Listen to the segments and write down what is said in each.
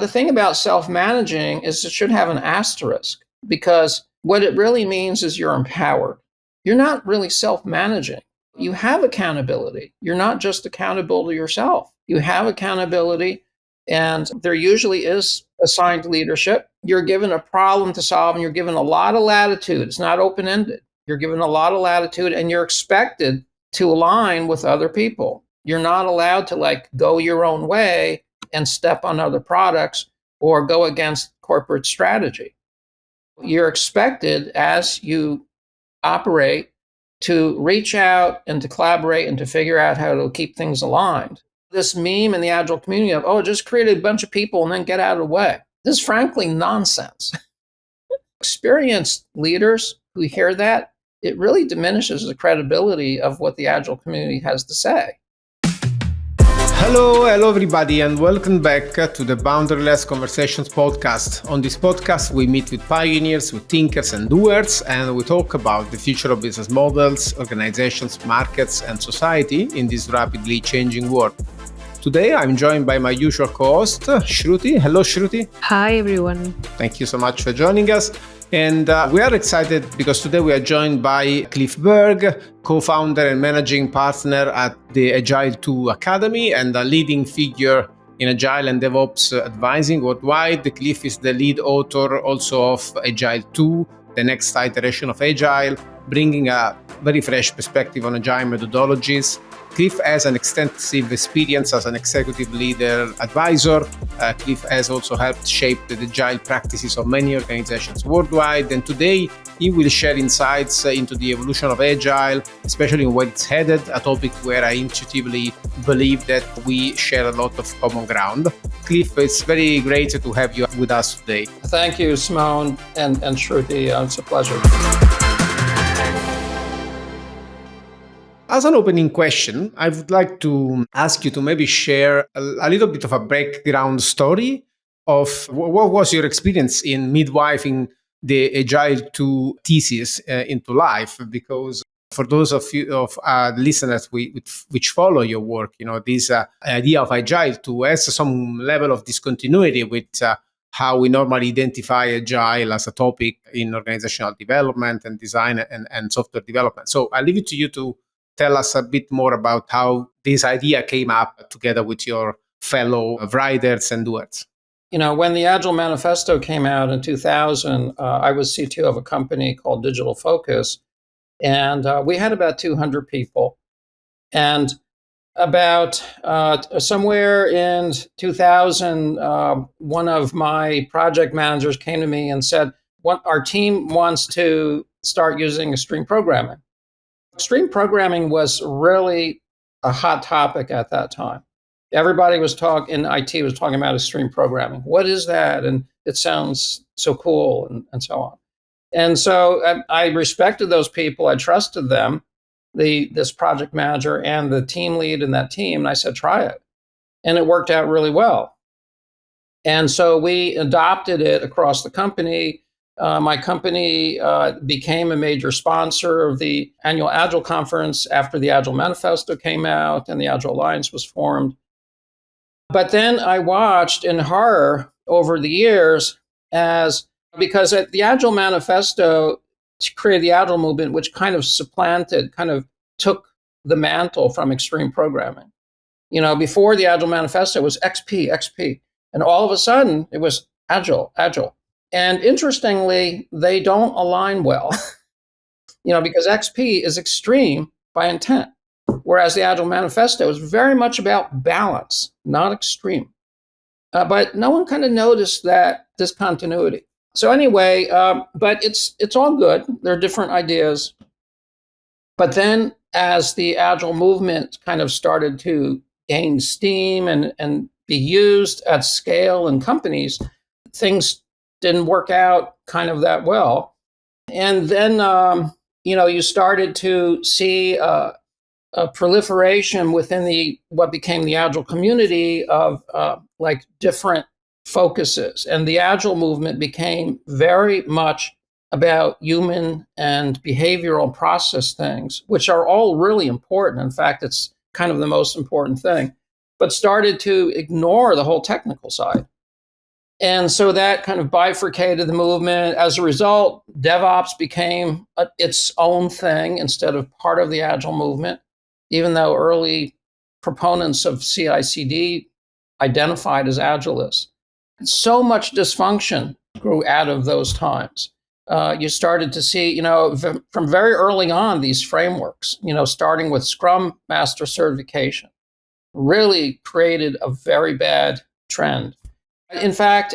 The thing about self-managing is it should have an asterisk because what it really means is you're empowered. You're not really self-managing. You have accountability. You're not just accountable to yourself. You have accountability, and there usually is assigned leadership. You're given a problem to solve, and you're given a lot of latitude. It's not open-ended. You're given a lot of latitude, and you're expected to align with other people. You're not allowed to go your own way and step on other products or go against corporate strategy. You're expected, as you operate, to reach out and to collaborate and to figure out how to keep things aligned. This meme in the Agile community of, just create a bunch of people and then get out of the way. This is frankly nonsense. Experienced leaders who hear that, it really diminishes the credibility of what the Agile community has to say. Hello everybody, and welcome back to the Boundaryless Conversations podcast. On this podcast, we meet with pioneers, with thinkers and doers, and we talk about the future of business models, organizations, markets, and society in this rapidly changing world. Today, I'm joined by my usual co-host, Shruti. Hello, Shruti. Hi, everyone. Thank you so much for joining us. And we are excited because today we are joined by Cliff Berg, co-founder and managing partner at the Agile 2 Academy and a leading figure in Agile and DevOps advising worldwide. Cliff is the lead author also of Agile 2, the Next Iteration of Agile, bringing a very fresh perspective on Agile methodologies. Cliff has an extensive experience as an executive leader advisor. Cliff has also helped shape the Agile practices of many organizations worldwide. And today, he will share insights into the evolution of Agile, especially in where it's headed, a topic where I intuitively believe that we share a lot of common ground. Cliff, it's very great to have you with us today. Thank you, Simone and Shruti. It's a pleasure. As an opening question, I would like to ask you to maybe share a little bit of a background story of what was your experience in midwifing the Agile 2 thesis into life, because for those of you of listeners which follow your work, this idea of Agile 2 has some level of discontinuity with how we normally identify Agile as a topic in organizational development and design and software development. So I leave it to you to tell us a bit more about how this idea came up together with your fellow writers and doers. When the Agile Manifesto came out in 2000, I was CTO of a company called Digital Focus, and we had about 200 people. And about somewhere in 2000, one of my project managers came to me and said, our team wants to start using extreme programming. Extreme programming was really a hot topic at that time. Everybody in IT was talking about extreme programming. What is that? And it sounds so cool and so on. And so I respected those people. I trusted them, this project manager and the team lead in that team. And I said, try it. And it worked out really well. And so we adopted it across the company. My company became a major sponsor of the annual Agile conference after the Agile Manifesto came out and the Agile Alliance was formed. But then I watched in horror over the years because the Agile Manifesto created the Agile movement, which kind of took the mantle from extreme programming. Before the Agile Manifesto, it was XP. And all of a sudden, it was Agile. And interestingly, they don't align well, because XP is extreme by intent, whereas the Agile Manifesto is very much about balance, not extreme. But no one kind of noticed that discontinuity. So anyway, but it's all good. There are different ideas. But then as the Agile movement kind of started to gain steam and be used at scale in companies, things didn't work out kind of that well. And then, you started to see a proliferation within what became the Agile community of different focuses. And the Agile movement became very much about human and behavioral process things, which are all really important. In fact, it's kind of the most important thing, but started to ignore the whole technical side. And so that kind of bifurcated the movement. As a result, DevOps became its own thing instead of part of the Agile movement, even though early proponents of CI/CD identified as Agilists. So much dysfunction grew out of those times. You started to see, from very early on, these frameworks, starting with Scrum Master certification, really created a very bad trend. In fact,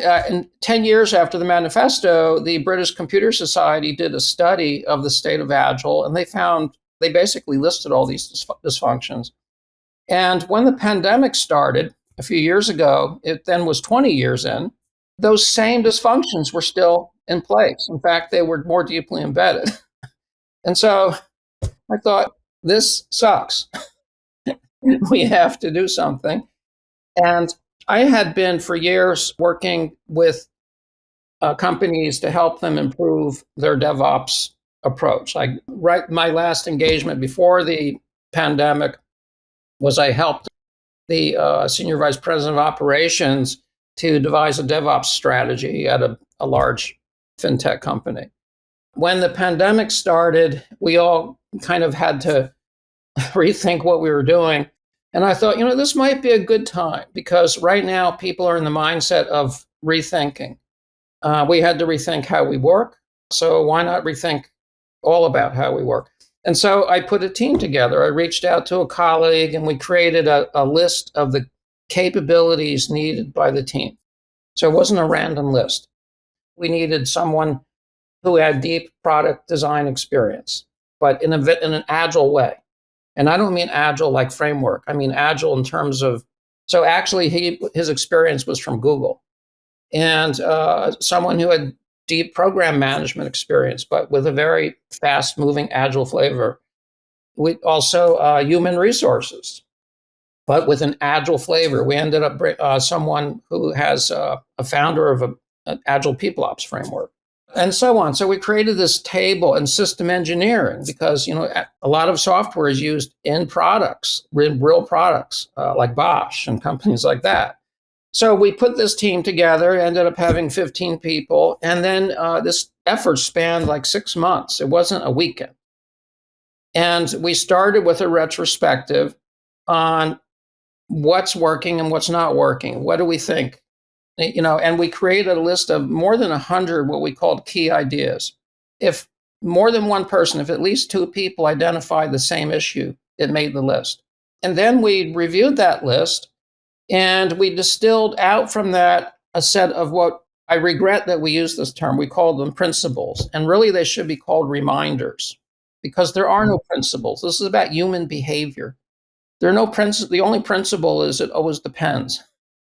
10 years after the manifesto, the British Computer Society did a study of the state of Agile, and they basically listed all these dysfunctions. And when the pandemic started a few years ago, it then was 20 years in, those same dysfunctions were still in place. In fact, they were more deeply embedded. And so I thought, this sucks. We have to do something. And I had been for years working with companies to help them improve their DevOps approach. My last engagement before the pandemic was I helped the senior vice president of operations to devise a DevOps strategy at a large fintech company. When the pandemic started, we all kind of had to rethink what we were doing. And I thought, this might be a good time because right now people are in the mindset of rethinking. We had to rethink how we work. So why not rethink all about how we work? And so I put a team together. I reached out to a colleague and we created a list of the capabilities needed by the team. So it wasn't a random list. We needed someone who had deep product design experience, but in an agile way. And I don't mean agile like framework. I mean agile in terms of, so actually his experience was from Google. And someone who had deep program management experience, but with a very fast moving agile flavor. We also human resources, but with an agile flavor. We ended up someone who has a founder of an agile people ops framework, and so on. So we created this table and system engineering because a lot of software is used in products, in real products like Bosch and companies like that. So we put this team together, ended up having 15 people, and then this effort spanned like 6 months. It wasn't a weekend. And we started with a retrospective on what's working and what's not working. What do we think? And we created a list of more than 100 what we called key ideas. If more than one person, if at least two people identified the same issue, it made the list. And then we reviewed that list and we distilled out from that a set of what I regret that we use this term. We call them principles. And really, they should be called reminders because there are no principles. This is about human behavior. There are no principles. The only principle is it always depends.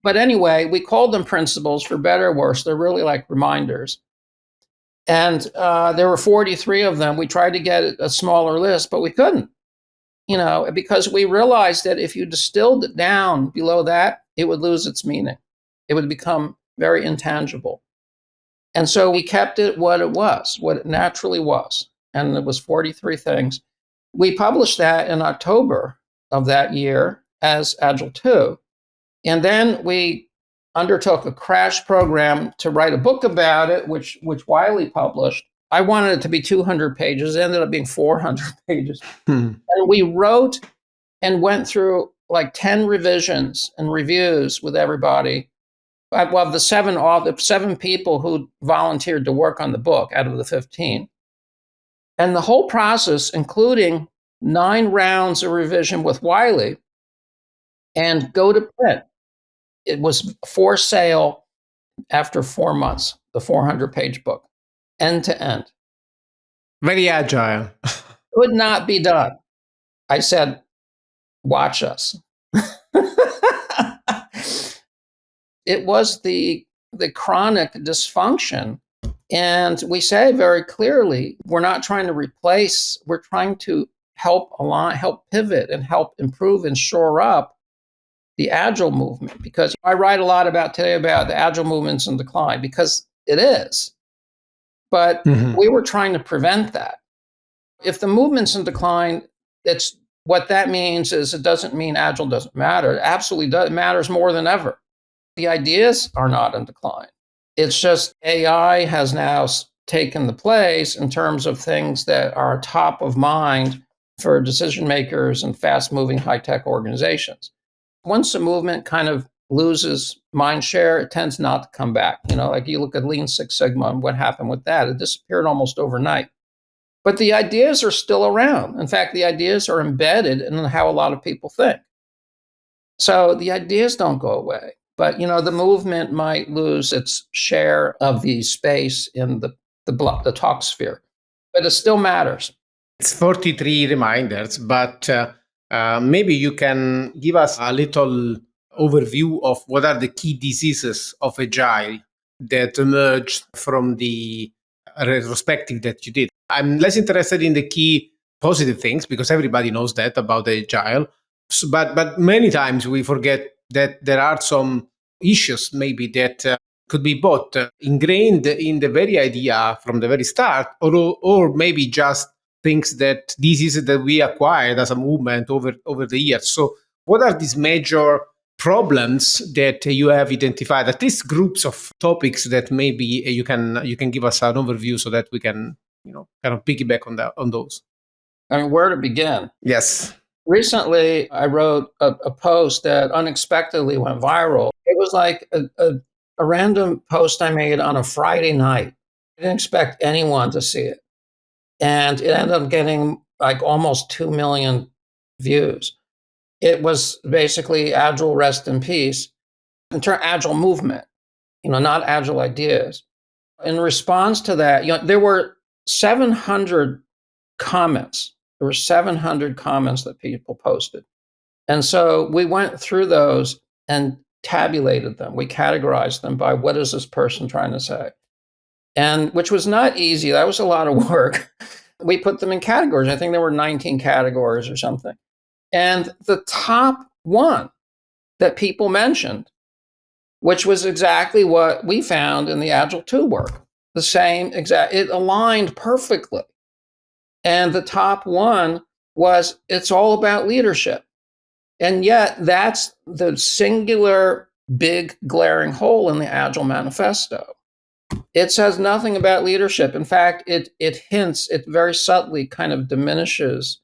But anyway, we called them principles for better or worse. They're really like reminders. And there were 43 of them. We tried to get a smaller list, but we couldn't. Because we realized that if you distilled it down below that, it would lose its meaning. It would become very intangible. And so we kept it what it naturally was. And it was 43 things. We published that in October of that year as Agile 2. And then we undertook a crash program to write a book about it, which Wiley published. I wanted it to be 200 pages. It ended up being 400 pages. And we wrote and went through like 10 revisions and reviews with everybody. Well, the seven people who volunteered to work on the book out of the 15. And the whole process, including 9 rounds of revision with Wiley and go to print, it was for sale after 4 months, the 400-page book, end to end. Very agile. Could not be done. I said, watch us. It was the chronic dysfunction. And we say very clearly, we're not trying to replace, we're trying to help align, help pivot, and help improve and shore up the Agile movement. Because I write a lot today about the Agile movement's in decline, because it is. But we were trying to prevent that. If the movement's in decline, what that means is it doesn't mean Agile doesn't matter. It absolutely does. It matters more than ever. The ideas are not in decline. It's just AI has now taken the place in terms of things that are top of mind for decision makers and fast moving high tech organizations. Once a movement kind of loses mind share, it tends not to come back. Like you look at Lean Six Sigma and what happened with that, it disappeared almost overnight. But the ideas are still around. In fact, the ideas are embedded in how a lot of people think. So the ideas don't go away. But the movement might lose its share of the space in the talk sphere, but it still matters. It's 43 reminders, but maybe you can give us a little overview of what are the key diseases of Agile that emerged from the retrospective that you did. I'm less interested in the key positive things because everybody knows that about Agile. But many times we forget that there are some issues maybe that could be both ingrained in the very idea from the very start, or maybe just things that diseases that we acquired as a movement over the years. So, what are these major problems that you have identified? At least groups of topics that maybe you can give us an overview so that we can kind of piggyback on those. I mean, where to begin? Yes. Recently, I wrote a post that unexpectedly went viral. It was like a random post I made on a Friday night. I didn't expect anyone to see it. And it ended up getting like almost 2 million views. It was basically Agile rest in peace, Agile movement, not Agile ideas. In response to that, there were 700 comments. There were 700 comments that people posted. And so we went through those and tabulated them. We categorized them by what is this person trying to say? And which was not easy. That was a lot of work. We put them in categories. I think there were 19 categories or something. And the top one that people mentioned, which was exactly what we found in the Agile 2 work, the same exact, it aligned perfectly. And the top one was it's all about leadership. And yet that's the singular big glaring hole in the Agile manifesto. It says nothing about leadership. In fact, it hints, it very subtly kind of diminishes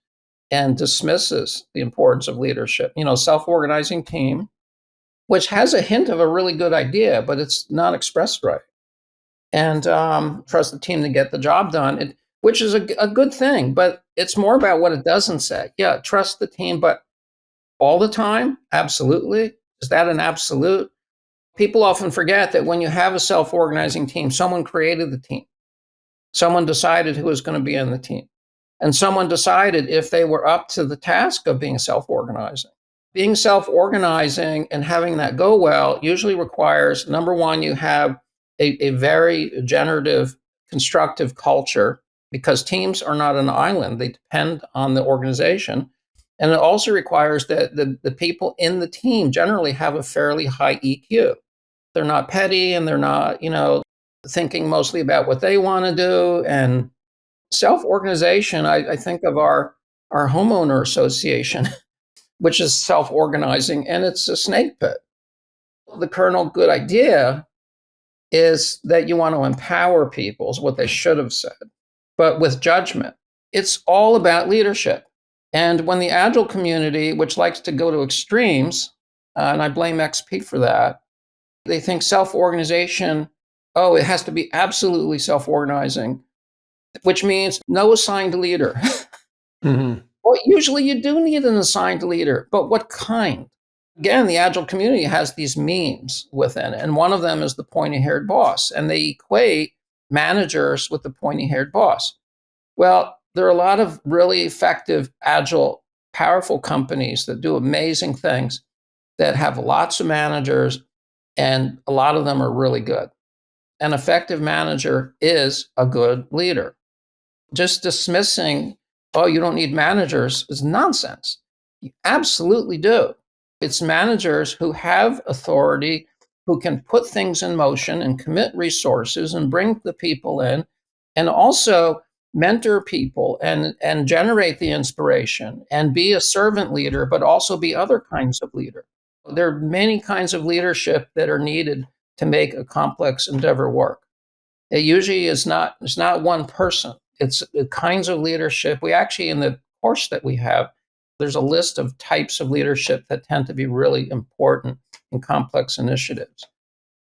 and dismisses the importance of leadership. Self-organizing team, which has a hint of a really good idea, but it's not expressed right. And trust the team to get the job done, which is a good thing, but it's more about what it doesn't say. Yeah, trust the team, but all the time? Absolutely. Is that an absolute? People often forget that when you have a self-organizing team, someone created the team. Someone decided who was going to be in the team. And someone decided if they were up to the task of being self-organizing. Being self-organizing and having that go well usually requires, number one, you have a very generative, constructive culture, because teams are not an island. They depend on the organization. And it also requires that the people in the team generally have a fairly high EQ. They're not petty and they're not, thinking mostly about what they want to do. And self-organization, I think of our homeowner association, which is self-organizing, and it's a snake pit. The kernel good idea is that you want to empower people, is what they should have said, but with judgment. It's all about leadership. And when the Agile community, which likes to go to extremes, and I blame XP for that, they think self-organization, oh, it has to be absolutely self-organizing, which means no assigned leader. Mm-hmm. Well, usually you do need an assigned leader, but what kind? Again, the Agile community has these memes within it, and one of them is the pointy-haired boss, and they equate managers with the pointy-haired boss. Well, there are a lot of really effective, agile, powerful companies that do amazing things that have lots of managers, and a lot of them are really good. An effective manager is a good leader. Just dismissing, oh, you don't need managers, is nonsense. You absolutely do. It's managers who have authority, who can put things in motion and commit resources and bring the people in, and also mentor people and generate the inspiration and be a servant leader, but also be other kinds of leader. There are many kinds of leadership that are needed to make a complex endeavor work. It usually is not, it's not one person. It's the kinds of leadership. We actually, in the course that we have, there's a list of types of leadership that tend to be really important in complex initiatives.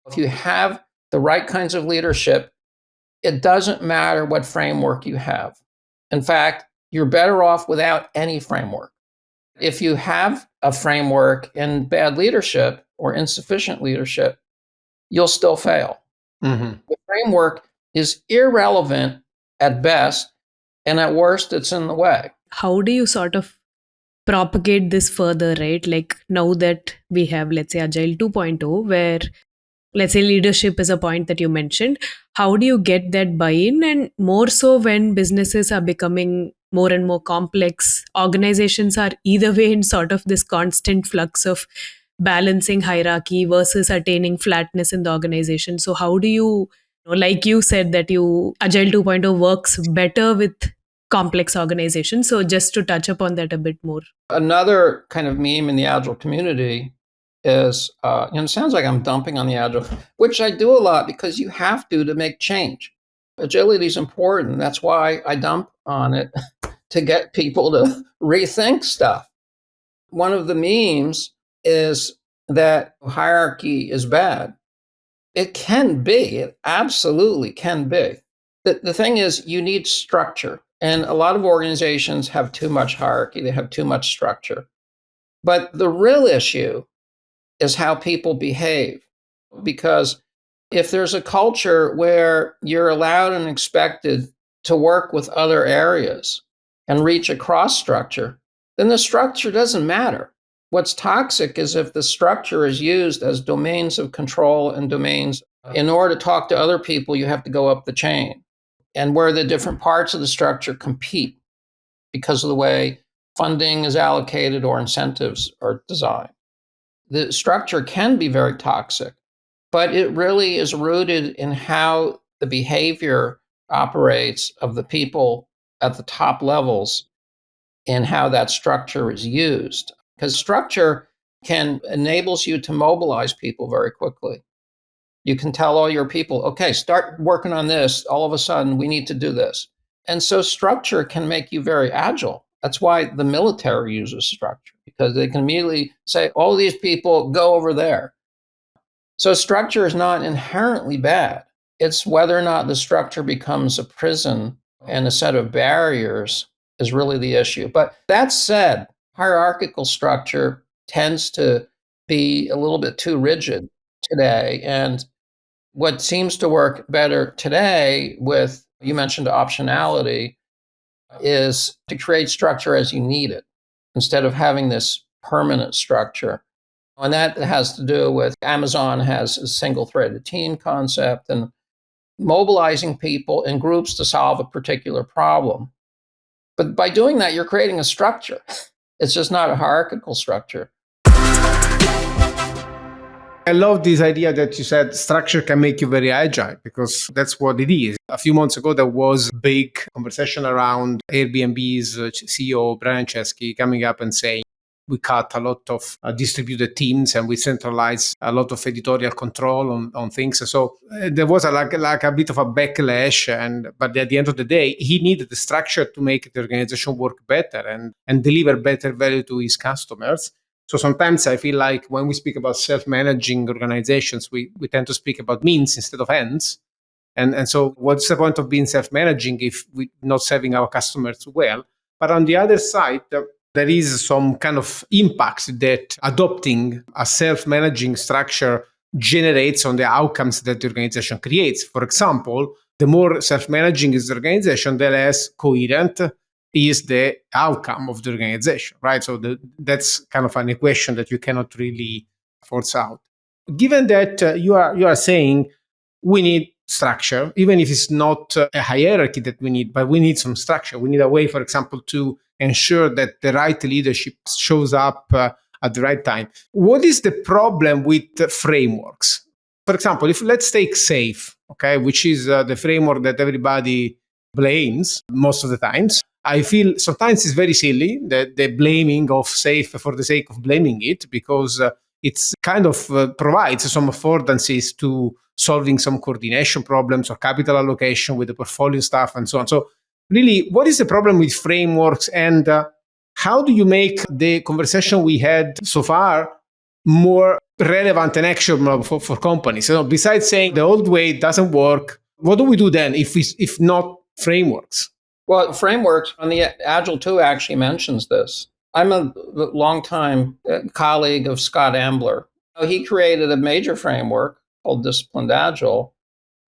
If you have the right kinds of leadership, it doesn't matter what framework you have. In fact, you're better off without any framework. If you have a framework and bad leadership or insufficient leadership, you'll still fail. Mm-hmm. The framework is irrelevant at best, and at worst, it's in the way. How do you sort of propagate this further, right? Like now that we have, let's say, Agile 2.0, where let's say leadership is a point that you mentioned, how do you get that buy-in? And more so when businesses are becoming more and more complex, organizations are either way in sort of this constant flux of balancing hierarchy versus attaining flatness in the organization. So how do you, like you said that you Agile 2.0 works better with complex organizations, so just to touch upon that a bit more. Another kind of meme in the Agile community is, it sounds like I'm dumping on the Agile, which I do a lot because you have to make change. Agility is important. That's why I dump on it to get people to rethink stuff. One of the memes is that hierarchy is bad. It can be. It absolutely can be. The thing is, you need structure. And a lot of organizations have too much hierarchy, they have too much structure. But the real issue is how people behave. Because if there's a culture where you're allowed and expected to work with other areas and reach a cross structure, then the structure doesn't matter. What's toxic is if the structure is used as domains of control and domains. In order to talk to other people, you have to go up the chain, and where the different parts of the structure compete because of the way funding is allocated or incentives are designed. The structure can be very toxic, but it really is rooted in how the behavior operates of the people at the top levels and how that structure is used. Because structure enables you to mobilize people very quickly. You can tell all your people, okay, start working on this. All of a sudden, we need to do this. And so structure can make you very agile. That's why the military uses structure, because they can immediately say, all these people go over there. So structure is not inherently bad. It's whether or not the structure becomes a prison and a set of barriers is really the issue. But that said, hierarchical structure tends to be a little bit too rigid today. And what seems to work better today with, you mentioned optionality, is to create structure as you need it instead of having this permanent structure. And that has to do with Amazon has a single threaded team concept and mobilizing people in groups to solve a particular problem. But by doing that, you're creating a structure. It's just not a hierarchical structure. I love this idea that you said structure can make you very agile, because that's what it is. A few months ago, there was a big conversation around Airbnb's CEO, Brian Chesky, coming up and saying, we cut a lot of distributed teams and we centralized a lot of editorial control on things. So there was like a bit of a backlash. But at the end of the day, he needed the structure to make the organization work better and deliver better value to his customers. So sometimes I feel like when we speak about self-managing organizations, we tend to speak about means instead of ends. And so what's the point of being self-managing if we're not serving our customers well? But on the other side, there is some kind of impact that adopting a self-managing structure generates on the outcomes that the organization creates. For example, the more self-managing is the organization, the less coherent is the outcome of the organization, right? So that's kind of an equation that you cannot really force out. Given that you are saying we need structure, even if it's not a hierarchy that we need, but we need some structure. We need a way, for example, to ensure that the right leadership shows up at the right time. What is the problem with frameworks? For example, if let's take SAFe, okay, which is the framework that everybody blames most of the times. I feel sometimes it's very silly, the blaming of SAFe for the sake of blaming it, because it's kind of provides some affordances to solving some coordination problems or capital allocation with the portfolio staff and so on. So really, what is the problem with frameworks, and how do you make the conversation we had so far more relevant and actionable for companies? So besides saying the old way doesn't work, what do we do then if not frameworks? Well, frameworks, and the Agile 2 actually mentions this. I'm a longtime colleague of Scott Ambler. He created a major framework called Disciplined Agile,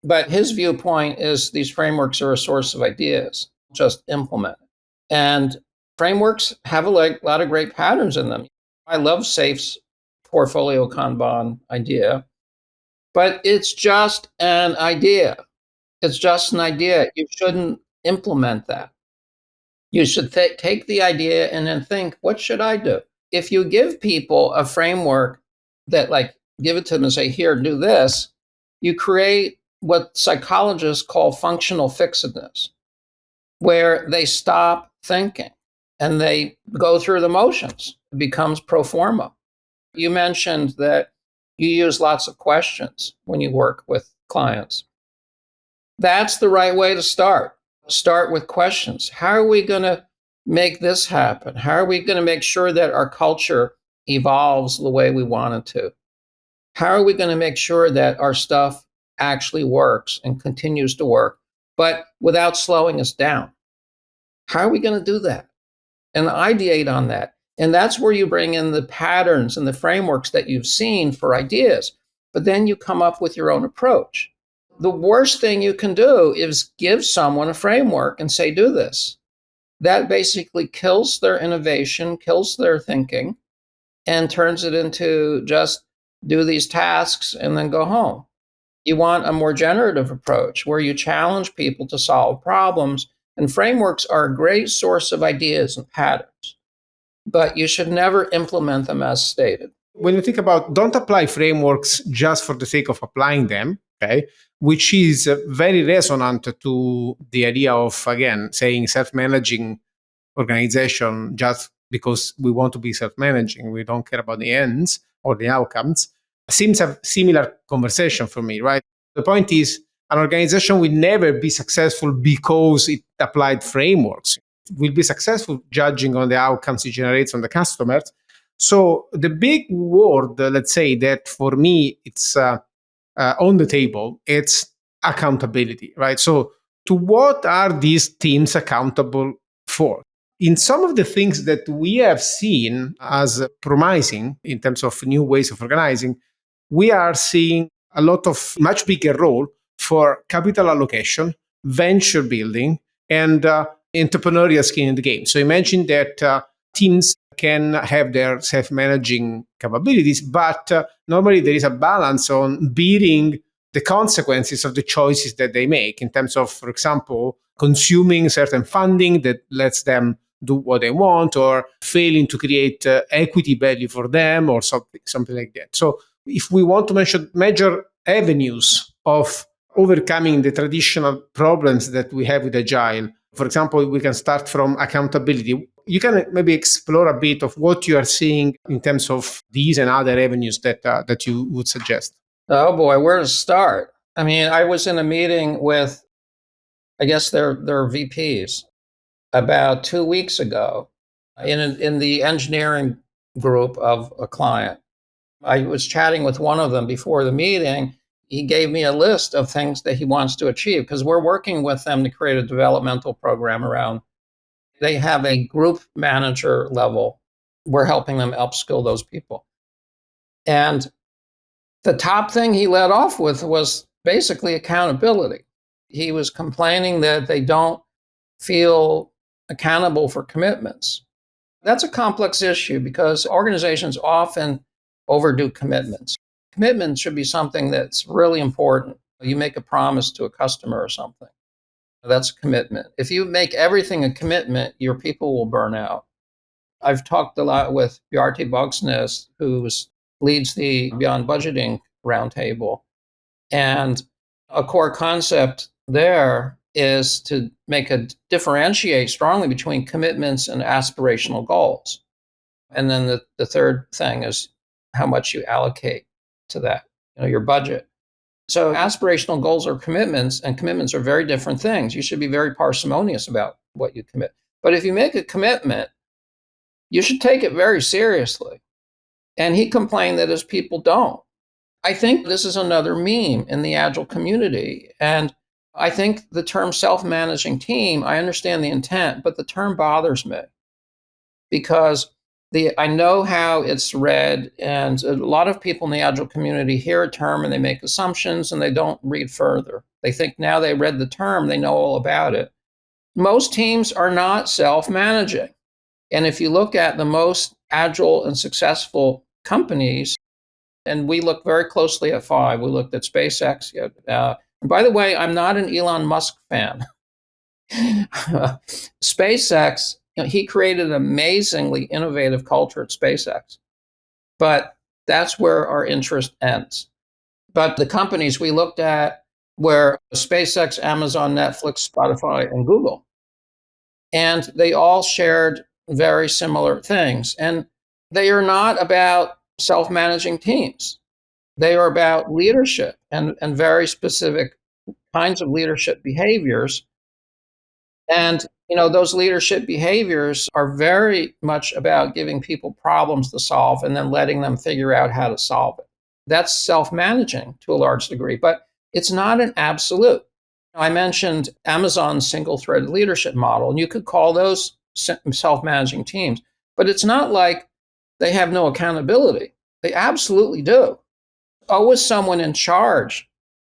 but his viewpoint is these frameworks are a source of ideas, just implement it. And frameworks have a lot of great patterns in them. I love SAFE's portfolio Kanban idea, but it's just an idea. It's just an idea. You shouldn't implement that. You should take the idea and then think, what should I do? If you give people a framework that, like, give it to them and say, here, do this, you create what psychologists call functional fixedness, where they stop thinking and they go through the motions. It becomes pro forma. You mentioned that you use lots of questions when you work with clients. That's the right way to start. Start with questions. How are we going to make this happen? How are we going to make sure that our culture evolves the way we want it to? How are we going to make sure that our stuff actually works and continues to work, but without slowing us down? How are we going to do that? And ideate on that. And that's where you bring in the patterns and the frameworks that you've seen for ideas, but then you come up with your own approach. The worst thing you can do is give someone a framework and say, do this. That basically kills their innovation, kills their thinking, and turns it into just do these tasks and then go home. You want a more generative approach where you challenge people to solve problems, and frameworks are a great source of ideas and patterns, but you should never implement them as stated. When you think about, don't apply frameworks just for the sake of applying them, okay, which is very resonant to the idea of, again, saying self-managing organization just because we want to be self-managing. We don't care about the ends or the outcomes. Seems a similar conversation for me, right? The point is, an organization will never be successful because it applied frameworks. It will be successful judging on the outcomes it generates on the customers. So the big word, let's say, that for me it's on the table, it's accountability, right? So to what are these teams accountable for? In some of the things that we have seen as promising in terms of new ways of organizing, we are seeing a lot of much bigger role for capital allocation, venture building, and entrepreneurial skin in the game. So imagine that teams can have their self-managing capabilities, but normally there is a balance on bearing the consequences of the choices that they make in terms of, for example, consuming certain funding that lets them do what they want, or failing to create equity value for them, or something like that. So if we want to mention major avenues of overcoming the traditional problems that we have with Agile, for example, we can start from accountability. You can maybe explore a bit of what you are seeing in terms of these and other avenues that you would suggest. Oh boy, where to start? I mean, I was in a meeting with, I guess they're VPs about 2 weeks ago in the engineering group of a client. I was chatting with one of them before the meeting. He gave me a list of things that he wants to achieve because we're working with them to create a developmental program around. They have a group manager level. We're helping them upskill those people. And the top thing he led off with was basically accountability. He was complaining that they don't feel accountable for commitments. That's a complex issue because organizations often overdo commitments. Commitment should be something that's really important. You make a promise to a customer or something. That's a commitment. If you make everything a commitment, your people will burn out. I've talked a lot with Beauraucracy, who leads the Beyond Budgeting Roundtable. And a core concept there is to differentiate strongly between commitments and aspirational goals. And then the third thing is how much you allocate to that, your budget. So aspirational goals are commitments, and commitments are very different things. You should be very parsimonious about what you commit. But if you make a commitment, you should take it very seriously. And he complained that his people don't. I think this is another meme in the Agile community. And I think the term self-managing team, I understand the intent, but the term bothers me because I know how it's read, and a lot of people in the Agile community hear a term and they make assumptions and they don't read further. They think now they read the term, they know all about it. Most teams are not self-managing. And if you look at the most agile and successful companies, and we look very closely at five, we looked at SpaceX. And by the way, I'm not an Elon Musk fan. SpaceX, he created an amazingly innovative culture at SpaceX. But that's where our interest ends. But the companies we looked at were SpaceX, Amazon, Netflix, Spotify, and Google. And they all shared very similar things. And they are not about self-managing teams. They are about leadership and very specific kinds of leadership behaviors. And those leadership behaviors are very much about giving people problems to solve and then letting them figure out how to solve it. That's self-managing to a large degree, but it's not an absolute. I mentioned Amazon's single-threaded leadership model, and you could call those self-managing teams, but it's not like they have no accountability. They absolutely do. Always someone in charge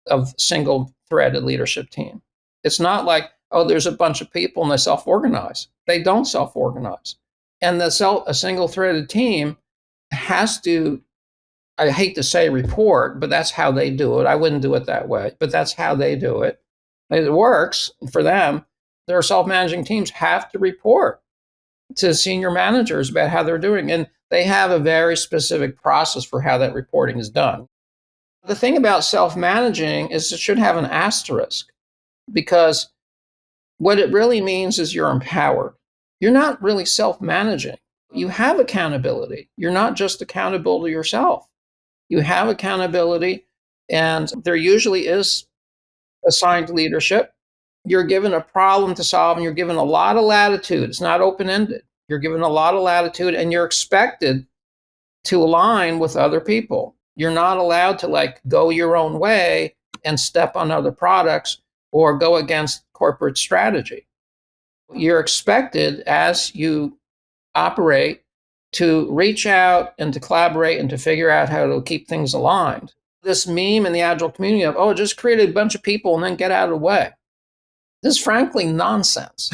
of single-threaded leadership team. It's not like, oh, there's a bunch of people and they self-organize. They don't self-organize. And a single-threaded team has to, I hate to say report, but that's how they do it. I wouldn't do it that way, but that's how they do it. It works for them. Their self-managing teams have to report to senior managers about how they're doing. And they have a very specific process for how that reporting is done. The thing about self-managing is it should have an asterisk, because what it really means is you're empowered. You're not really self-managing. You have accountability. You're not just accountable to yourself. You have accountability, and there usually is assigned leadership. You're given a problem to solve, and you're given a lot of latitude. It's not open-ended. You're given a lot of latitude, and you're expected to align with other people. You're not allowed to go your own way and step on other products or go against corporate strategy. You're expected, as you operate, to reach out and to collaborate and to figure out how to keep things aligned. This meme in the Agile community of, oh, just create a bunch of people and then get out of the way. This is frankly nonsense.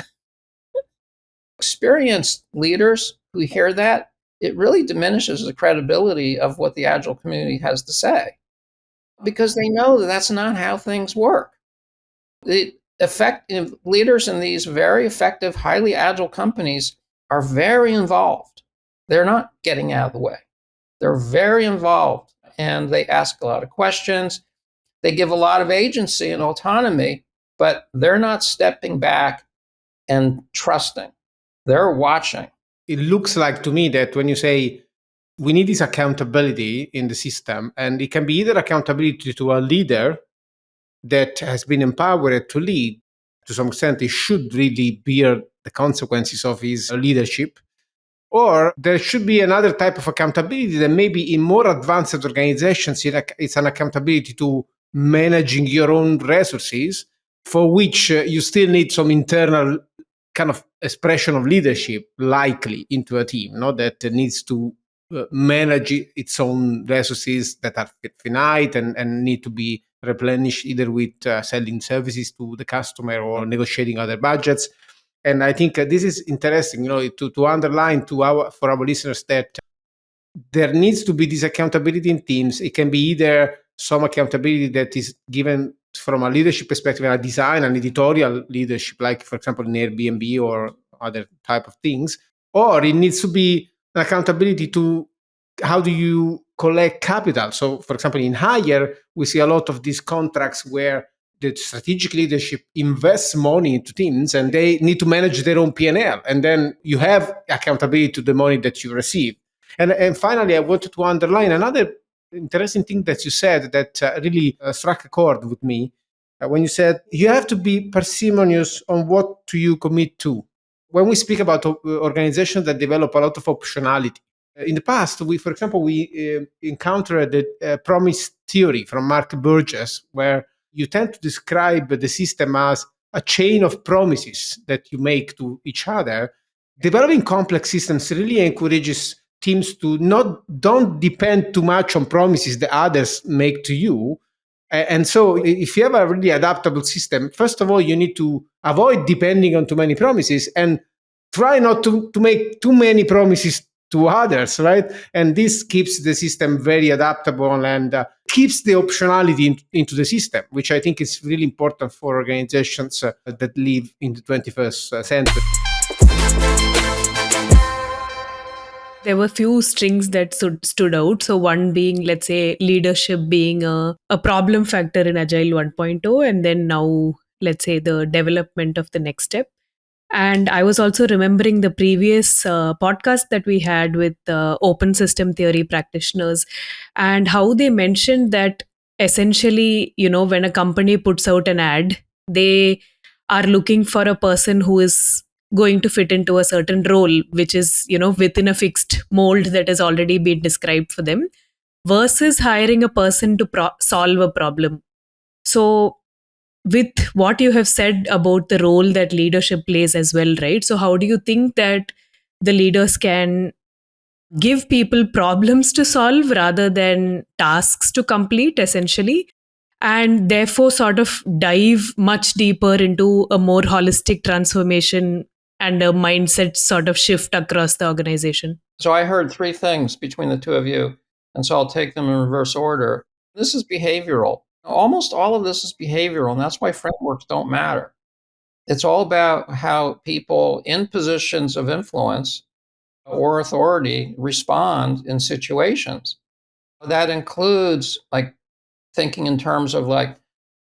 Experienced leaders who hear that, it really diminishes the credibility of what the Agile community has to say, because they know that that's not how things work. The effective leaders in these very effective, highly agile companies are very involved. They're not getting out of the way. They're very involved, and they ask a lot of questions. They give a lot of agency and autonomy, but they're not stepping back and trusting. They're watching. It looks like to me that when you say we need this accountability in the system, and it can be either accountability to a leader that has been empowered to lead, to some extent, he should really bear the consequences of his leadership, or there should be another type of accountability that maybe in more advanced organizations, it's an accountability to managing your own resources, for which you still need some internal kind of expression of leadership likely into a team, that needs to manage its own resources that are finite and need to be replenished either with selling services to the customer or negotiating other budgets. And I think this is interesting, to underline for our listeners that there needs to be this accountability in teams. It can be either some accountability that is given from a leadership perspective, a design and editorial leadership, like, for example, in Airbnb or other type of things, or it needs to be an accountability to how do you collect capital. So, for example, in Hire, we see a lot of these contracts where the strategic leadership invests money into teams and they need to manage their own P&L. And then you have accountability to the money that you receive. And finally, I wanted to underline another interesting thing that you said that really struck a chord with me. When you said you have to be parsimonious on what do you commit to. When we speak about organizations that develop a lot of optionality, in the past, for example, we encountered the promise theory from Mark Burgess, where you tend to describe the system as a chain of promises that you make to each other. Developing complex systems really encourages teams to don't depend too much on promises that others make to you. And so if you have a really adaptable system, first of all, you need to avoid depending on too many promises and try not to make too many promises to others, right? And this keeps the system very adaptable and keeps the optionality into the system, which I think is really important for organizations that live in the 21st century. There were few strings that stood out. So one being, let's say, leadership being a problem factor in Agile 1.0, and then now, let's say, the development of the next step. And I was also remembering the previous podcast that we had with open system theory practitioners, and how they mentioned that essentially, when a company puts out an ad, they are looking for a person who is going to fit into a certain role, which is, within a fixed mold that has already been described for them, versus hiring a person to solve a problem. So, with what you have said about the role that leadership plays as well, right? So, how do you think that the leaders can give people problems to solve rather than tasks to complete, essentially? And therefore, sort of dive much deeper into a more holistic transformation and a mindset sort of shift across the organization. So I heard three things between the two of you, and so I'll take them in reverse order. This is behavioral. Almost all of this is behavioral, and that's why frameworks don't matter. It's all about how people in positions of influence or authority respond in situations. That includes like thinking in terms of like,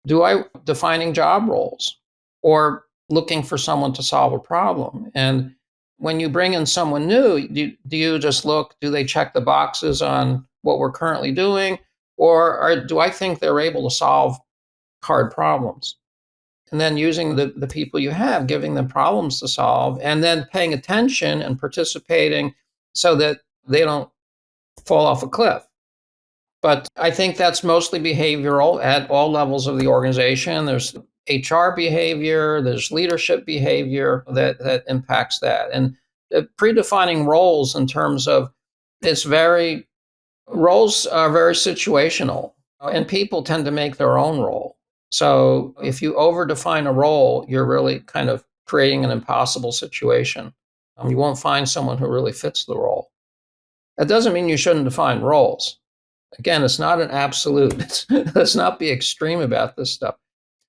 defining job roles or looking for someone to solve a problem. And when you bring in someone new, do you just look, do they check the boxes on what we're currently doing? Or do I think they're able to solve hard problems? And then using the people you have, giving them problems to solve, and then paying attention and participating so that they don't fall off a cliff. But I think that's mostly behavioral at all levels of the organization. There's HR behavior, there's leadership behavior that impacts that. And predefining roles in terms of roles are very situational, and people tend to make their own role. So if you overdefine a role, you're really kind of creating an impossible situation. You won't find someone who really fits the role. That doesn't mean you shouldn't define roles. Again, it's not an absolute. Let's not be extreme about this stuff.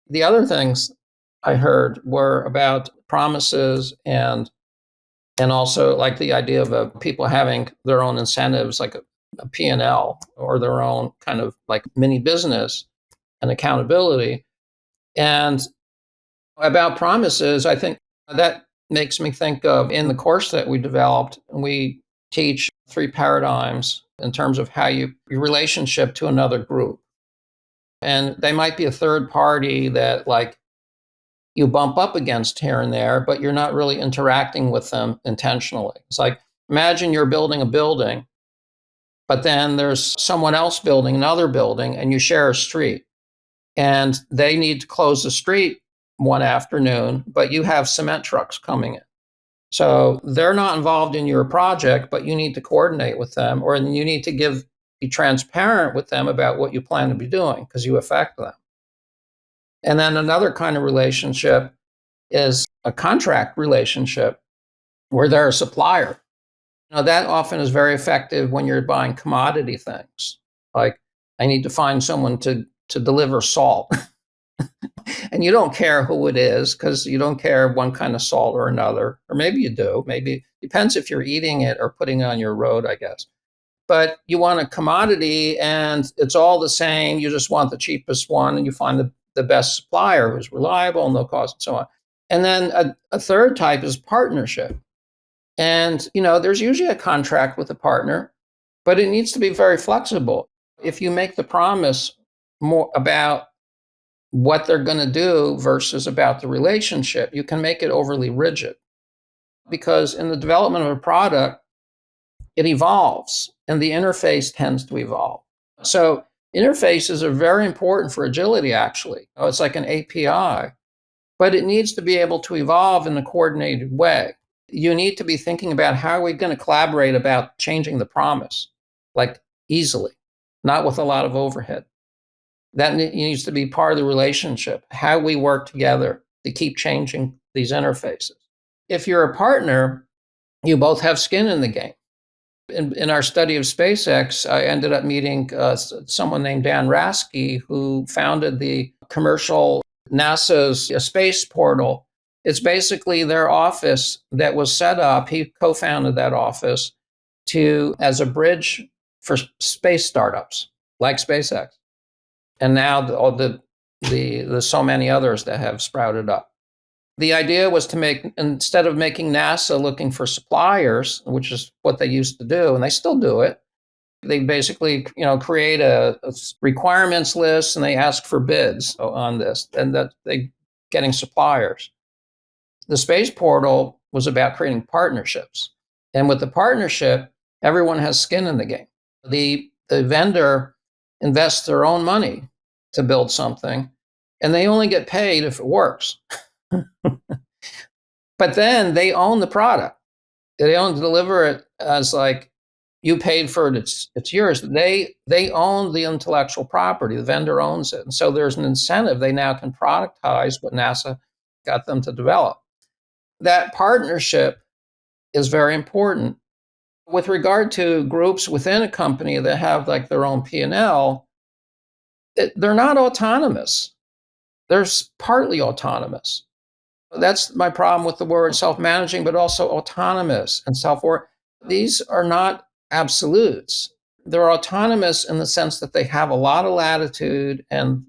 The other things I heard were about promises and also like the idea of people having their own incentives, like a P&L or their own kind of like mini business and accountability. And about promises, I think that makes me think of in the course that we developed, we teach three paradigms in terms of how your relationship to another group. And they might be a third party that like you bump up against here and there, but you're not really interacting with them intentionally. It's like, imagine you're building a building, but then there's someone else building another building and you share a street and they need to close the street one afternoon, but you have cement trucks coming in. So they're not involved in your project, but you need to coordinate with them, or you need to be transparent with them about what you plan to be doing because you affect them. And then another kind of relationship is a contract relationship where they're a supplier. That often is very effective when you're buying commodity things. Like, I need to find someone to deliver salt. And you don't care who it is because you don't care one kind of salt or another. Or maybe you do. Maybe depends if you're eating it or putting it on your road, I guess. But you want a commodity and it's all the same. You just want the cheapest one and you find the best supplier who's reliable and low cost and so on. And then a third type is partnership. And, there's usually a contract with a partner, but it needs to be very flexible. If you make the promise more about what they're going to do versus about the relationship, you can make it overly rigid. Because in the development of a product, it evolves and the interface tends to evolve. So interfaces are very important for agility, actually. It's like an API, but it needs to be able to evolve in a coordinated way. You need to be thinking about how are we going to collaborate about changing the promise, like easily, not with a lot of overhead. That needs to be part of the relationship, how we work together to keep changing these interfaces. If you're a partner, you both have skin in the game. In our study of SpaceX, I ended up meeting someone named Dan Rasky, who founded the commercial NASA's space portal. It's basically their office that was set up. He co-founded that office as a bridge for space startups like SpaceX, and now the so many others that have sprouted up. The idea was to instead of making NASA looking for suppliers, which is what they used to do, and they still do it, they basically, create a requirements list and they ask for bids on this, and that they getting suppliers. The space portal was about creating partnerships, and with the partnership, everyone has skin in the game. The vendor invests their own money to build something, and they only get paid if it works. But then they own the product. They don't deliver it as like you paid for it, it's yours. They own the intellectual property. The vendor owns it. And so there's an incentive. They now can productize what NASA got them to develop. That partnership is very important. With regard to groups within a company that have like their own P&L, they're not autonomous. They're partly autonomous. That's my problem with the word self-managing, but also autonomous and self-work. These are not absolutes. They're autonomous in the sense that they have a lot of latitude and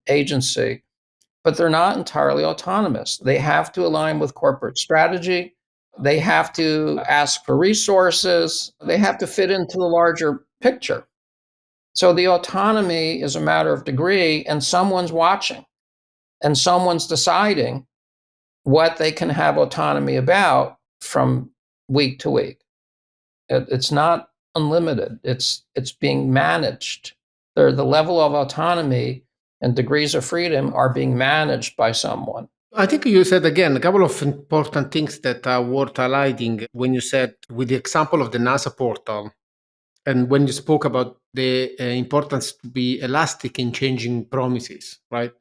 agency, but they're not entirely autonomous. They have to align with corporate strategy. They have to ask for resources. They have to fit into the larger picture. So the autonomy is a matter of degree, and someone's watching and someone's deciding what they can have autonomy about from week to week. It's not unlimited. It's being managed. The level of autonomy and degrees of freedom are being managed by someone. I think you said again a couple of important things that are worth highlighting when you said, with the example of the NASA portal, and when you spoke about the importance to be elastic in changing promises, right?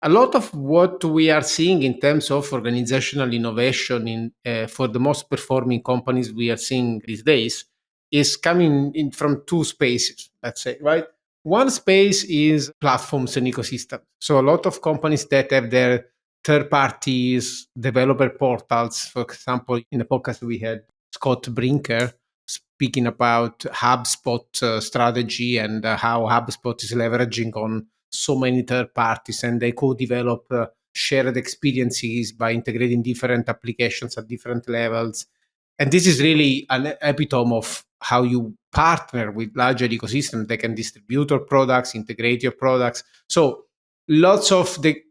A lot of what we are seeing in terms of organizational innovation for the most performing companies we are seeing these days is coming in from two spaces, let's say, right? One space is platforms and ecosystems. So a lot of companies that have their third parties, developer portals. For example, in the podcast we had Scott Brinker speaking about HubSpot strategy and how HubSpot is leveraging on so many third parties, and they co-develop shared experiences by integrating different applications at different levels. And this is really an epitome of how you partner with larger ecosystems. They can distribute your products, integrate your products. So lots of the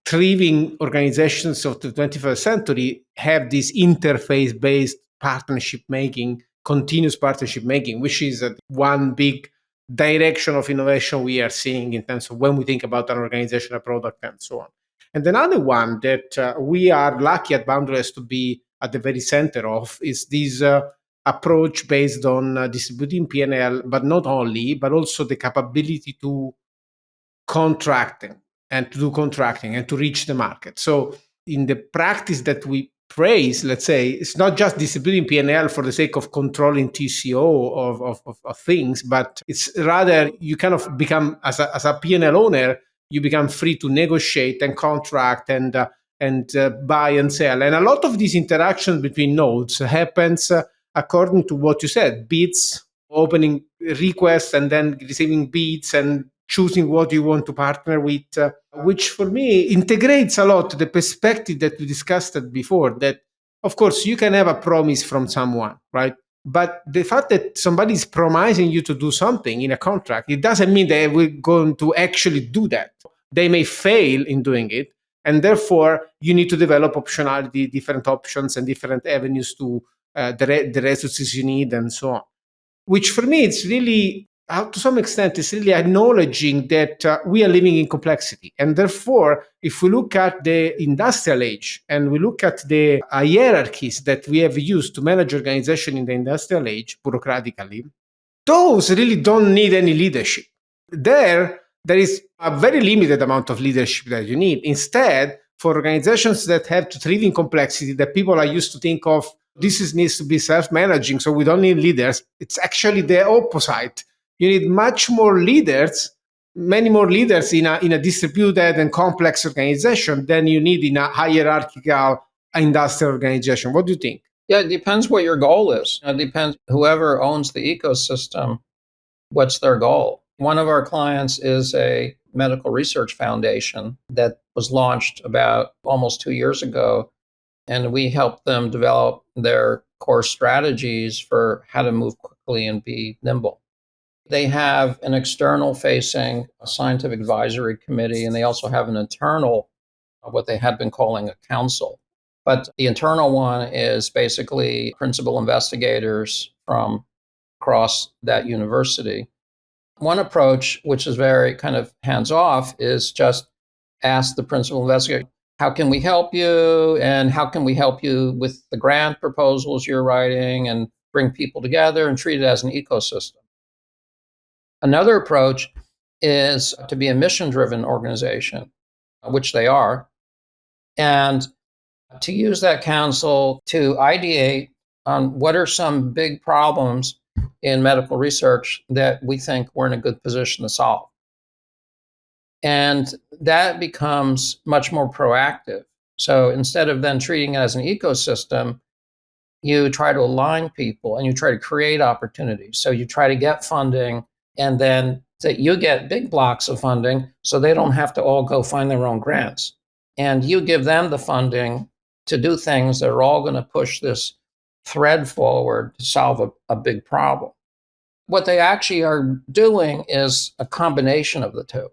thriving organizations of the 21st century have this interface-based partnership making, continuous partnership making, which is one big direction of innovation we are seeing in terms of when we think about an organization, a product, and so on. And another one that we are lucky at Boundaryless to be at the very center of is this approach based on distributing P&L, but not only, but also the capability to contracting and to do contracting and to reach the market. So in the practice that we praise, let's say, it's not just distributing P&L for the sake of controlling TCO of things, but it's rather you kind of become, as a P&L owner, you become free to negotiate and contract and buy and sell. And a lot of these interactions between nodes happens according to what you said, bids, opening requests and then receiving bids and choosing what you want to partner with, which for me integrates a lot the perspective that we discussed before, that Of course, you can have a promise from someone, right? But the fact that somebody is promising you to do something in a contract, it doesn't mean they will going to actually do that. They may fail in doing it. And therefore, you need to develop optionality, different options and different avenues to the resources you need and so on. Which for me, it's really, to some extent, it's really acknowledging that we are living in complexity. And therefore, if we look at the industrial age and we look at the hierarchies that we have used to manage organization in the industrial age bureaucratically, those really don't need any leadership. There is a very limited amount of leadership that you need. Instead, for organizations that have to thrive in complexity, that people are used to think of, needs to be self-managing, so we don't need leaders. It's actually the opposite. You need much more leaders, many more leaders in a distributed and complex organization than you need in a hierarchical industrial organization. What do you think? Yeah, it depends what your goal is. It depends whoever owns the ecosystem, what's their goal. One of our clients is a medical research foundation that was launched about almost 2 years ago. And we helped them develop their core strategies for how to move quickly and be nimble. They have an external facing scientific advisory committee, and they also have an internal, what they had been calling a council. But the internal one is basically principal investigators from across that university. One approach, which is very kind of hands off, is just ask the principal investigator, how can we help you? And how can we help you with the grant proposals you're writing, and bring people together and treat it as an ecosystem? Another approach is to be a mission driven organization, which they are, and to use that council to ideate on what are some big problems in medical research that we think we're in a good position to solve. And that becomes much more proactive. So instead of then treating it as an ecosystem, you try to align people and you try to create opportunities. So you try to get funding, and then that you get big blocks of funding so they don't have to all go find their own grants. And you give them the funding to do things that are all going to push this thread forward to solve a big problem. What they actually are doing is a combination of the two.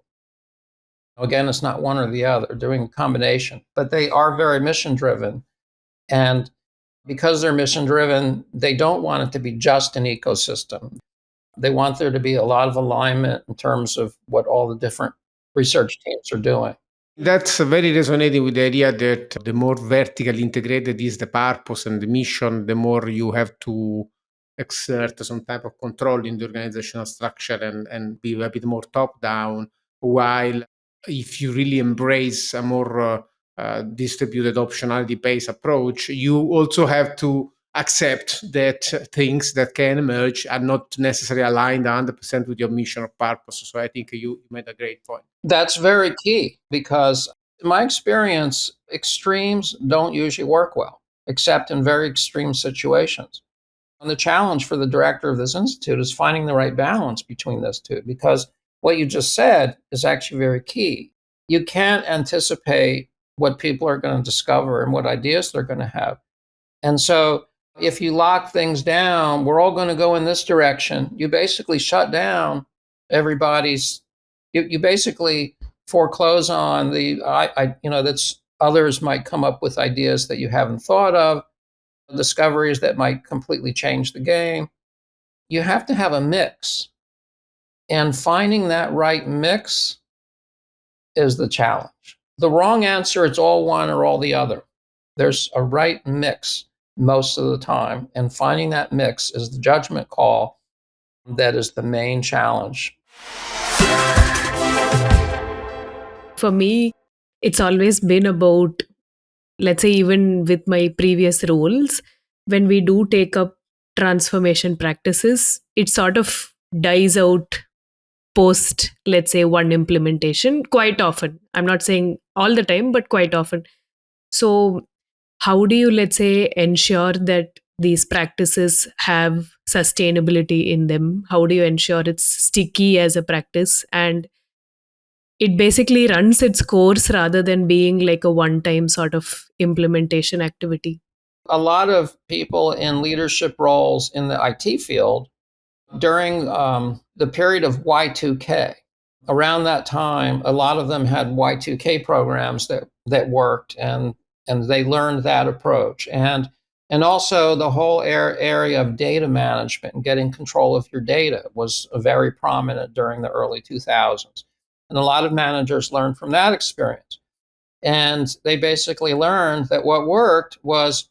Again, it's not one or the other, they're doing a combination, but they are very mission driven. And because they're mission driven, they don't want it to be just an ecosystem. They want there to be a lot of alignment in terms of what all the different research teams are doing. That's very resonating with the idea that the more vertically integrated is the purpose and the mission, the more you have to exert some type of control in the organizational structure and be a bit more top down. While if you really embrace a more distributed optionality based approach, you also have to accept that things that can emerge are not necessarily aligned 100% with your mission or purpose. So I think you made a great point. That's very key, because in my experience, extremes don't usually work well, except in very extreme situations. And the challenge for the director of this institute is finding the right balance between those two, because what you just said is actually very key. You can't anticipate what people are going to discover and what ideas they're going to have. And so if you lock things down, we're all going to go in this direction, you basically shut down everybody's, you basically foreclose on that's others might come up with ideas that you haven't thought of, discoveries that might completely change the game. You have to have a mix. And finding that right mix is the challenge. The wrong answer, it's all one or all the other. There's a right mix most of the time. And finding that mix is the judgment call that is the main challenge. For me, it's always been about, let's say, even with my previous roles, when we do take up transformation practices, it sort of dies out post, let's say, one implementation quite often. I'm not saying all the time, but quite often. So, how do you, let's say, ensure that these practices have sustainability in them? How do you ensure it's sticky as a practice and it basically runs its course rather than being like a one time sort of implementation activity? A lot of people in leadership roles in the IT field during the period of Y2K, around that time, a lot of them had Y2K programs that worked, and they learned that approach. And also the whole area of data management and getting control of your data was very prominent during the early 2000s. And a lot of managers learned from that experience. And they basically learned that what worked was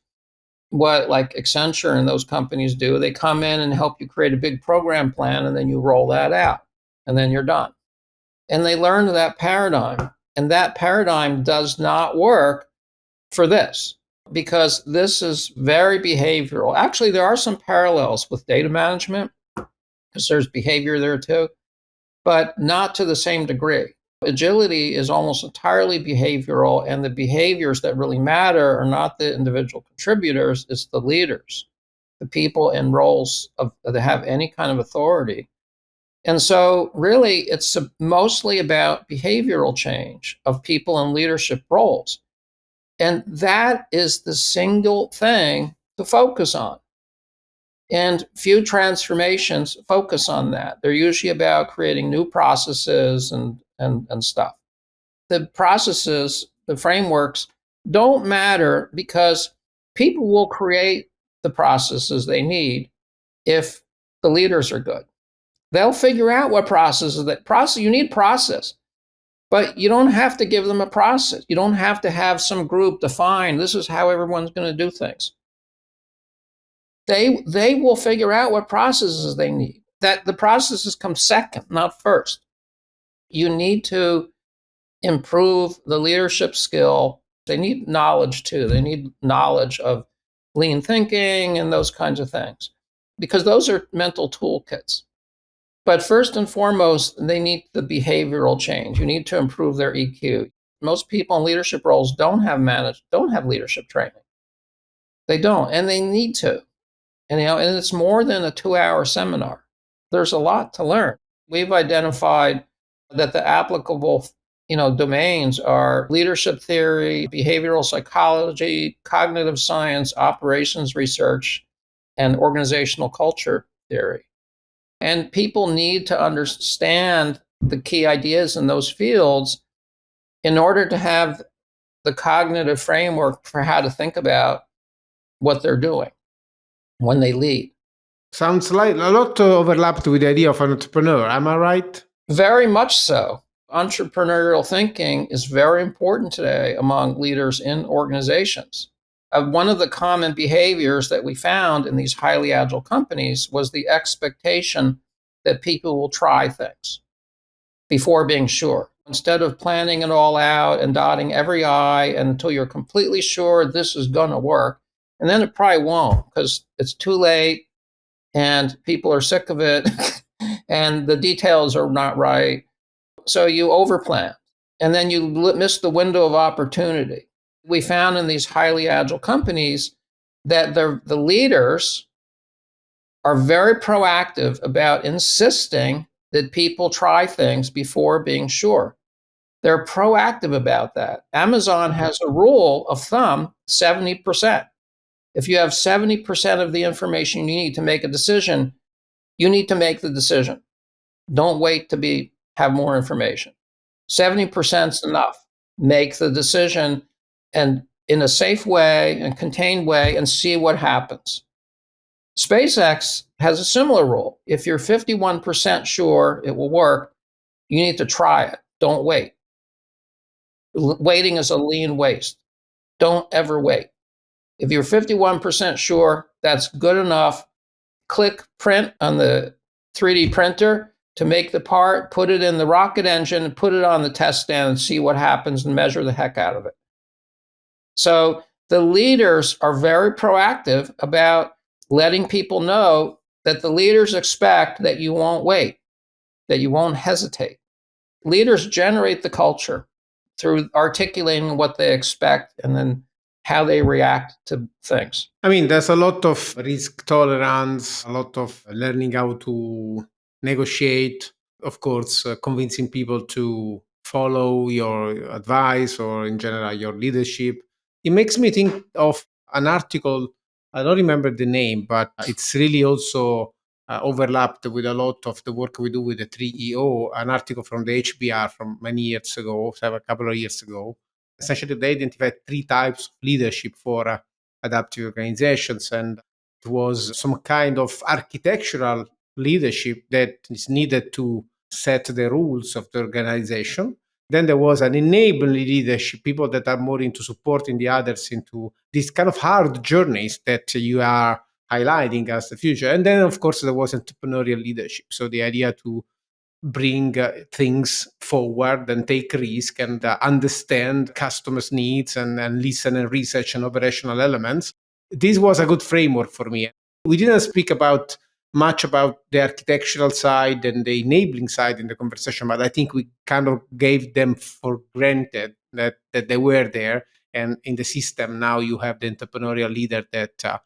what like Accenture and those companies do. They come in and help you create a big program plan, and then you roll that out, and then you're done. And they learned that paradigm. And that paradigm does not work for this, because this is very behavioral. Actually, there are some parallels with data management because there's behavior there too, but not to the same degree. Agility is almost entirely behavioral, and the behaviors that really matter are not the individual contributors, it's the leaders, the people in roles that have any kind of authority. And so, really, it's mostly about behavioral change of people in leadership roles. And that is the single thing to focus on. And few transformations focus on that. They're usually about creating new processes and stuff. The processes, the frameworks don't matter because people will create the processes they need if the leaders are good. They'll figure out what process you need process, but you don't have to give them a process. You don't have to have some group define this is how everyone's going to do things. They will figure out what processes they need. That the processes come second, not first. You need to improve the leadership skill. They need knowledge too. They need knowledge of lean thinking and those kinds of things, because those are mental toolkits. But first and foremost, they need the behavioral change. You need to improve their EQ. Most people in leadership roles don't have leadership training. They don't, and they need to. And it's more than a 2-hour seminar. There's a lot to learn. We've identified that the applicable, domains are leadership theory, behavioral psychology, cognitive science, operations research, and organizational culture theory. And people need to understand the key ideas in those fields in order to have the cognitive framework for how to think about what they're doing when they lead. Sounds like a lot overlapped with the idea of an entrepreneur. Am I right? Very much so. Entrepreneurial thinking is very important today among leaders in organizations. One of the common behaviors that we found in these highly agile companies was the expectation that people will try things before being sure. Instead of planning it all out and dotting every I until you're completely sure this is going to work, and then it probably won't because it's too late and people are sick of it and the details are not right. So you overplan and then you miss the window of opportunity. We found in these highly agile companies that the leaders are very proactive about insisting that people try things before being sure. They're proactive about that. Amazon has a rule of thumb, 70%. If you have 70% of the information you need to make a decision, you need to make the decision. Don't wait to have more information. 70% is enough. Make the decision and in a safe way and contained way and see what happens. SpaceX has a similar rule. If you're 51% sure it will work, you need to try it. Don't wait. Waiting is a lean waste. Don't ever wait. If you're 51% sure, that's good enough. Click print on the 3D printer to make the part, put it in the rocket engine, and put it on the test stand and see what happens and measure the heck out of it. So the leaders are very proactive about letting people know that the leaders expect that you won't wait, that you won't hesitate. Leaders generate the culture through articulating what they expect and then how they react to things. I mean, there's a lot of risk tolerance, a lot of learning how to negotiate, of course, convincing people to follow your advice or in general your leadership. It makes me think of an article. I don't remember the name, but it's really also overlapped with a lot of the work we do with the 3EO, an article from the HBR from many years ago, a couple of years ago. Essentially, they identified three types of leadership for adaptive organizations. And it was some kind of architectural leadership that is needed to set the rules of the organization. Then there was an enabling leadership, people that are more into supporting the others into these kind of hard journeys that you are highlighting as the future. And then, of course, there was entrepreneurial leadership. So the idea to bring things forward and take risk and understand customers' needs and listen and research and operational elements. This was a good framework for me. We didn't speak about much about the architectural side and the enabling side in the conversation, but I think we kind of gave them for granted that they were there. And in the system, now you have the entrepreneurial leader that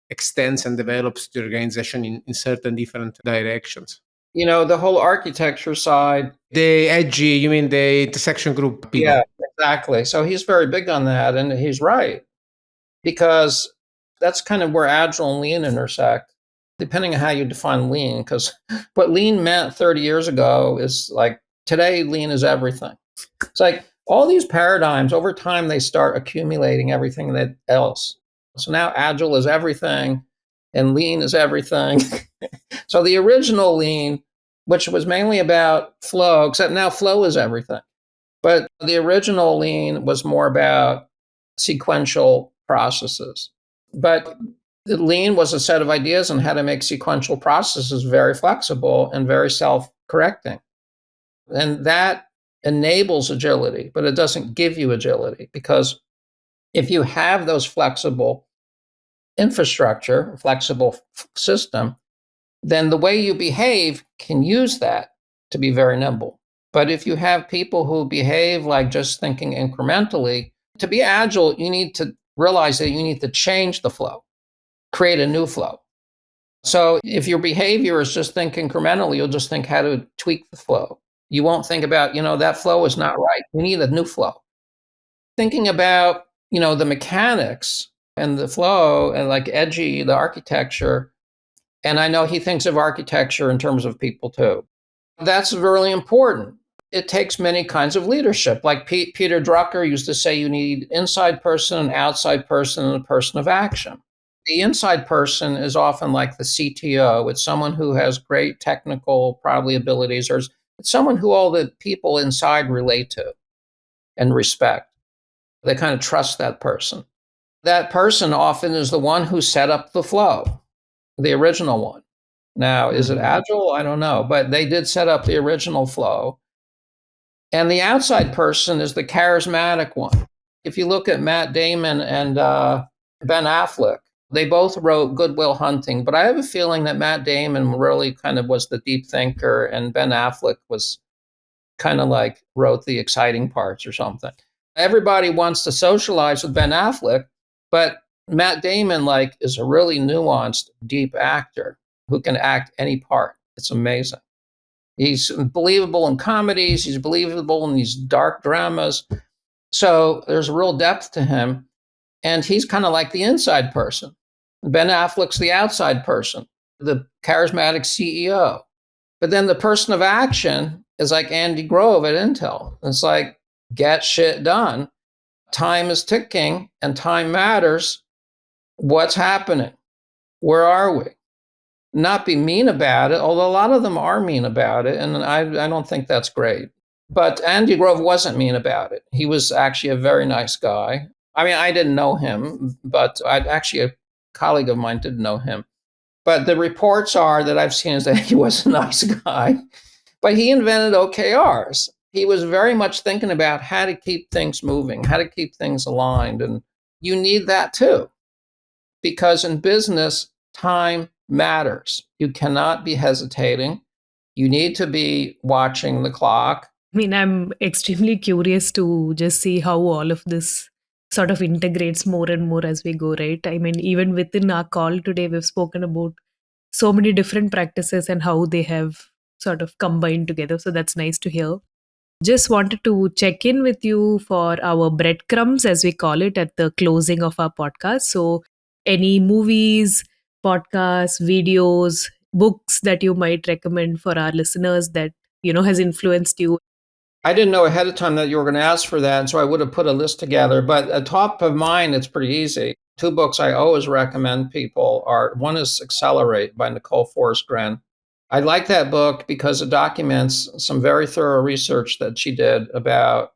extends and develops the organization in certain different directions. The whole architecture side. The edgy, you mean the intersection group people? Yeah, exactly. So he's very big on that, and he's right, because that's kind of where Agile and Lean intersect, depending on how you define Lean. Because what Lean meant 30 years ago is like today, Lean is everything. It's like all these paradigms over time, they start accumulating everything that else. So now Agile is everything and Lean is everything. So the original Lean, which was mainly about flow, except now flow is everything. But the original Lean was more about sequential processes. But Lean was a set of ideas on how to make sequential processes very flexible and very self correcting. And that enables agility, but it doesn't give you agility, because if you have those flexible infrastructure, flexible system, then the way you behave can use that to be very nimble. But if you have people who behave like just thinking incrementally, to be agile, you need to realize that you need to change the flow, create a new flow. So if your behavior is just think incrementally, you'll just think how to tweak the flow. You won't think about, that flow is not right. You need a new flow. Thinking about, the mechanics and the flow and like edgy, the architecture. And I know he thinks of architecture in terms of people too. That's really important. It takes many kinds of leadership. Like Peter Drucker used to say, you need inside person, an outside person, and a person of action. The inside person is often like the CTO. It's someone who has great technical probably abilities, or it's someone who all the people inside relate to and respect. They kind of trust that person. That person often is the one who set up the flow, the original one. Now, is it agile? I don't know, but they did set up the original flow. And the outside person is the charismatic one. If you look at Matt Damon and Ben Affleck, they both wrote Good Will Hunting, but I have a feeling that Matt Damon really kind of was the deep thinker, and Ben Affleck was kind of like wrote the exciting parts or something. Everybody wants to socialize with Ben Affleck, but Matt Damon is a really nuanced, deep actor who can act any part. It's amazing. He's believable in comedies. He's believable in these dark dramas. So there's a real depth to him. And he's kind of like the inside person. Ben Affleck's the outside person, the charismatic CEO. But then the person of action is like Andy Grove at Intel. It's like, get shit done. Time is ticking and time matters. What's happening? Where are we? Not be mean about it, although a lot of them are mean about it, and I don't think that's great. But Andy Grove wasn't mean about it. He was actually a very nice guy. I mean, I didn't know him, but actually a colleague of mine did know him. But the reports are that I've seen is that he was a nice guy. But he invented OKRs. He was very much thinking about how to keep things moving, how to keep things aligned. And you need that too, because in business, time matters. You cannot be hesitating. You need to be watching the clock. I mean, I'm extremely curious to just see how all of this sort of integrates more and more as we go, right? I mean, even within our call today, we've spoken about so many different practices and how they have sort of combined together. So that's nice to hear. Just wanted to check in with you for our breadcrumbs, as we call it, at the closing of our podcast. So, any movies, podcasts, videos, books that you might recommend for our listeners that has influenced you? I didn't know ahead of time that you were going to ask for that, and so I would have put a list together. But at top of mind, it's pretty easy. Two books I always recommend people are, one is Accelerate by Nicole Forrest-Gren. I like that book because it documents some very thorough research that she did about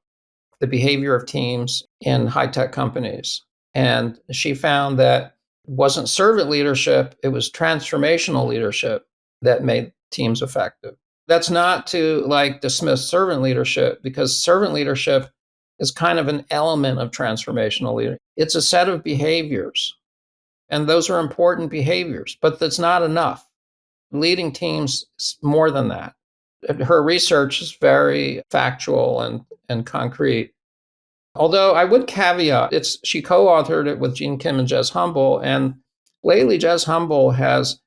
the behavior of teams in high-tech companies. And she found that it wasn't servant leadership, it was transformational leadership that made teams effective. That's not to dismiss servant leadership, because servant leadership is kind of an element of transformational leadership. It's a set of behaviors, and those are important behaviors, but that's not enough. Leading teams is more than that. Her research is very factual and concrete. Although I would caveat, she co-authored it with Gene Kim and Jez Humble, and lately Jez Humble has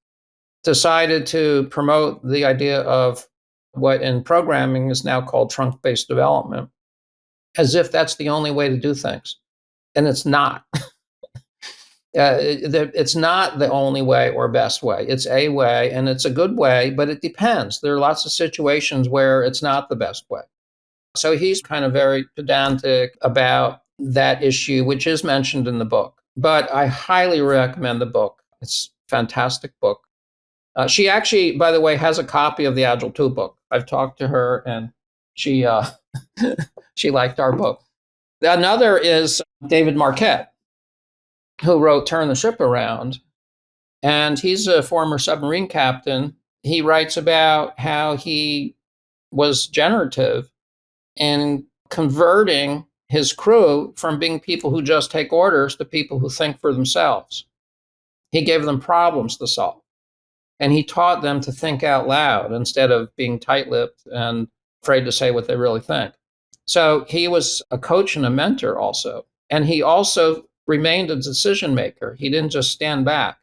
decided to promote the idea of what in programming is now called trunk-based development, as if that's the only way to do things. And it's not. It's not the only way or best way. It's a way, and it's a good way, but it depends. There are lots of situations where it's not the best way. So he's kind of very pedantic about that issue, which is mentioned in the book. But I highly recommend the book. It's a fantastic book. She actually, by the way, has a copy of the Agile 2 book. I've talked to her, and she she liked our book. Another is David Marquette, who wrote Turn the Ship Around. And he's a former submarine captain. He writes about how he was generative in converting his crew from being people who just take orders to people who think for themselves. He gave them problems to solve. And he taught them to think out loud instead of being tight-lipped and afraid to say what they really think. So he was a coach and a mentor also. And he also remained a decision maker. He didn't just stand back.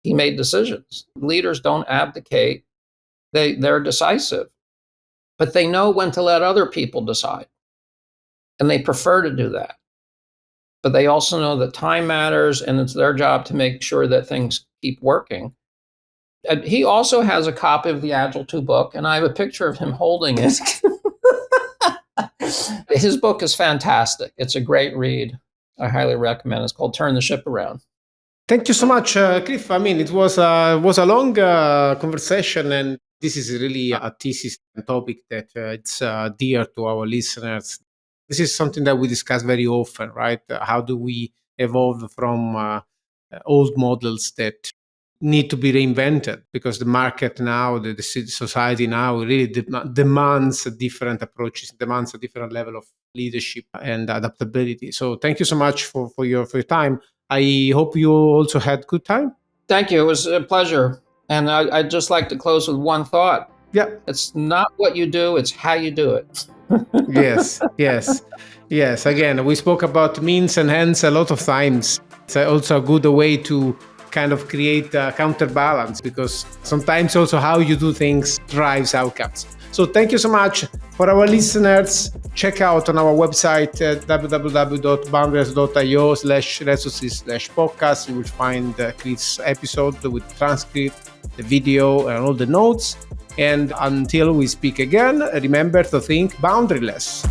He made decisions. Leaders don't abdicate. They're decisive. But they know when to let other people decide. And they prefer to do that. But they also know that time matters, and it's their job to make sure that things keep working. And he also has a copy of the Agile 2 book, and I have a picture of him holding it. His book is fantastic. It's a great read. I highly recommend it. It's called Turn the Ship Around. Thank you so much, Cliff. I mean, it was a long conversation, and this is really a thesis and topic that it's dear to our listeners. This is something that we discuss very often, right? How do we evolve from old models that need to be reinvented, because the market now, the society now really demands different approaches, demands a different level of leadership and adaptability. So thank you so much for your time. I hope you also had good time. Thank you. It was a pleasure. And I'd just like to close with one thought. Yeah. It's not what you do, it's how you do it. Yes. Again, we spoke about means and ends a lot of times. It's also a good way to kind of create a counterbalance, because sometimes also how you do things drives outcomes. So thank you so much. For our listeners, check out on our website www.boundaryless.io/resources/podcast. You will find Cliff's episode with transcript, the video, and all the notes. And until we speak again, remember to think boundaryless.